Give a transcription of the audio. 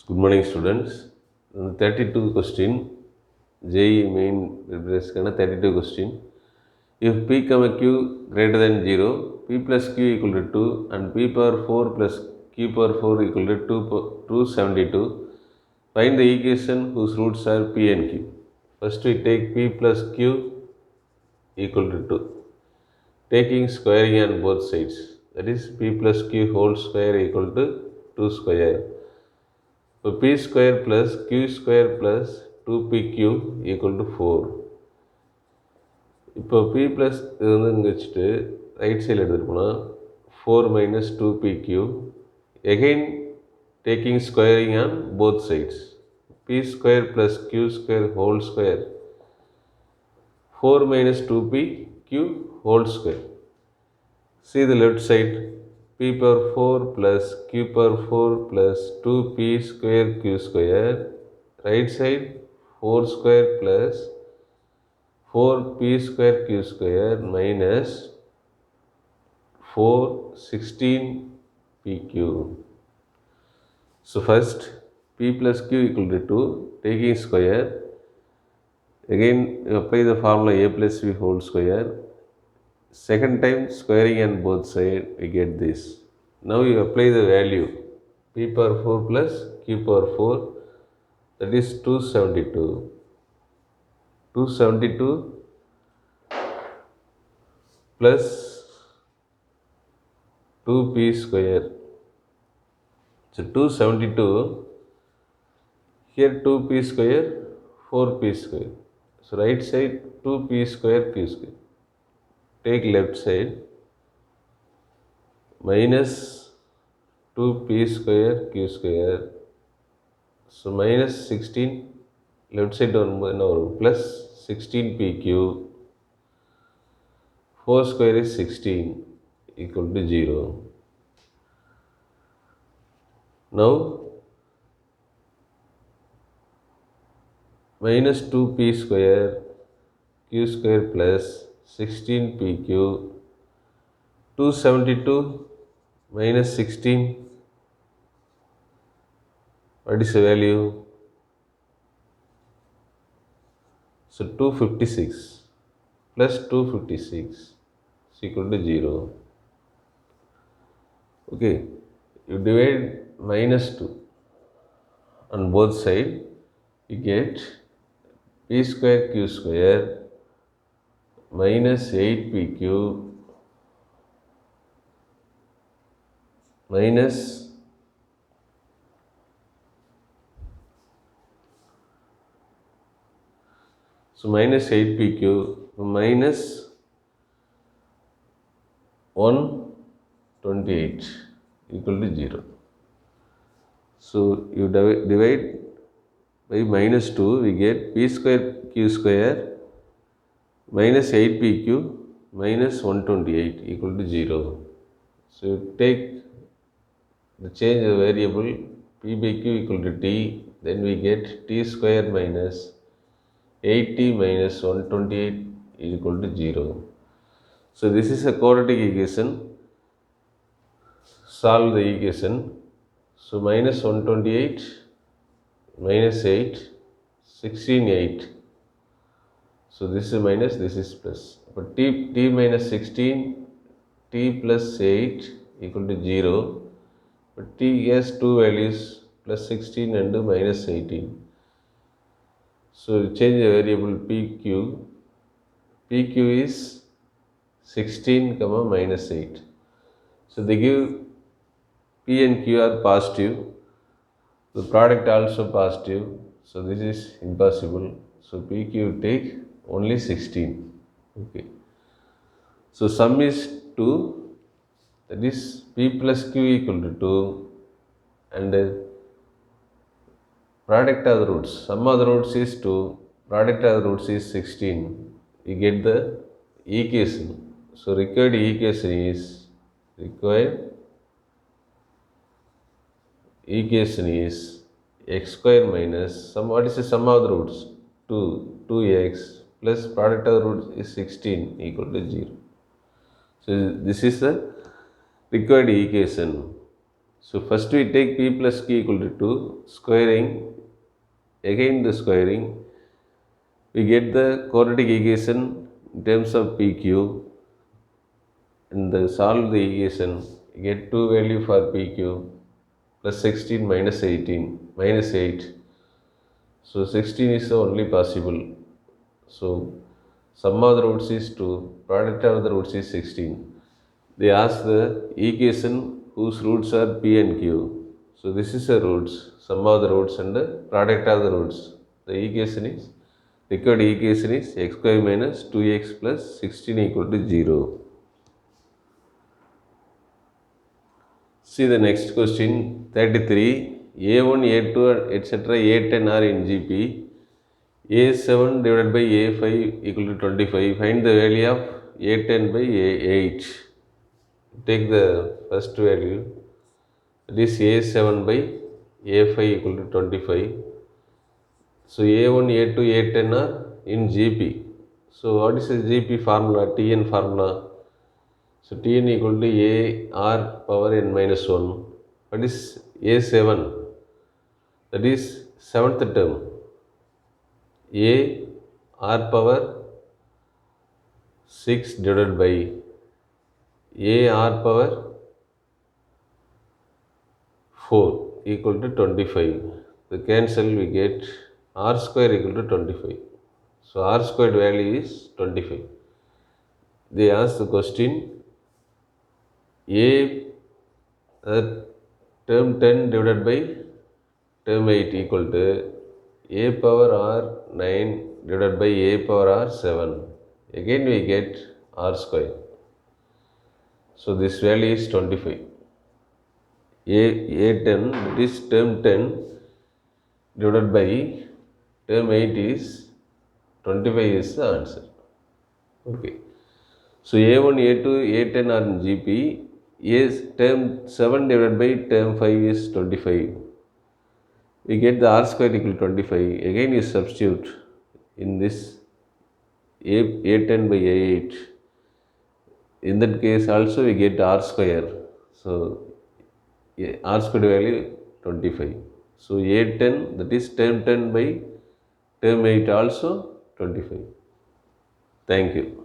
Good morning, students. 32 question, JEE main preparation 32 question. If P, Q greater than 0, P plus Q equal to 2 and P power 4 plus Q power 4 equal to 272, find the equation whose roots are P and Q. First we take P plus Q equal to 2, taking squaring on both sides. That is P plus Q whole square equal to 2 square. So P square plus Q square plus 2PQ equal to 4. இப்போ P plus இது இங்கே வச்சுட்டு right சைடில் எடுத்துகிட்டு போனால் 4 minus 2PQ, again taking squaring on both sides. P square plus Q square whole square, 4 minus 2PQ whole square. See the left side, P power 4 plus Q power 4 plus 2P square Q square. Right side 4 square plus 4P square Q square minus 416PQ. So first P plus Q equal to 2, taking square. Again you apply the formula A plus B whole square. Second time squaring on both sides, we get this. Now you apply the value P power 4 plus Q power 4, that is 272. 272 plus 2P square. So 272, here 2P square, 4P square. So right side 2P square Q square. Take left side minus 2P square Q square. So minus 16, left side plus 16PQ, 4 square is 16 equal to 0. Now minus 2P square Q square plus 16PQ, 272 minus 16, what is the value? So 256 plus 256 is equal to 0. Okay, you divide minus 2 on both sides, you get P square Q square minus 8PQ minus minus 8PQ minus 128 equal to 0. So you divide by minus 2, we get P square Q square minus 8PQ minus 128 equal to 0. So you take the change of variable P by Q equal to T, then we get T square minus 80 minus 128 equal to 0. So this is a quadratic equation. Solve the equation. So minus 128 minus 8, 16, 8. So this is minus, this is plus. But t minus 16, t plus 8 equal to 0. But t has two values, plus 16 and minus 18. So change the variable PQ. PQ is 16, minus 8. So they give P and Q are positive. The product also positive. So this is impossible. So PQ take only 16. Okay. So sum is 2. That is P plus Q equal to 2. And product of the roots. Sum of the roots is 2. Product of the roots is 16. You get the equation. So required equation is x square minus sum. What is the sum of the roots? 2x plus product of the roots is 16 equal to 0. So this is the required equation. So first we take p plus q equal to 2, squaring, again the squaring, we get the quadratic equation in terms of pq, and solve the equation, get 2 value for pq, plus 16 minus 18 minus 8. So 16 is the only possible. So sum of the roots is 2, product of the roots is 16. They ask the equation whose roots are p and q. So this is the roots, sum of the roots and the product of the roots. The equation is, required equation is x square minus 2x plus 16 equal to 0. See the next question, 33. A1, A2, etc. A10 are in GP. A7 divided by A5 equal to 25. Find the value of A10 by A8. Take the first value, that is A7 by A5 equal to 25. So A1, A2, A10 are in GP. So what is the GP formula, Tn formula? So Tn equal to A r power n minus 1. What is A7? That is seventh term. A r power 6 divided by A r power 4 equal to 25. The cancel, we get r square equal to 25. So r squared value is 25. They ask the question, A term 10 divided by term 8 equal to A power r 9 divided by A power r 7. Again we get r square. So this value is 25. A10, that is term 10 divided by term 8 is 25 is the answer. Okay. So A1, A2, A10 are in GP. Term 7 divided by term 5 is 25. We get the r square equal to 25. Again you substitute in this A10 by A8. In that case also we get r square. So r square value 25. So A10, that is term 10 by term 8 also 25. Thank you.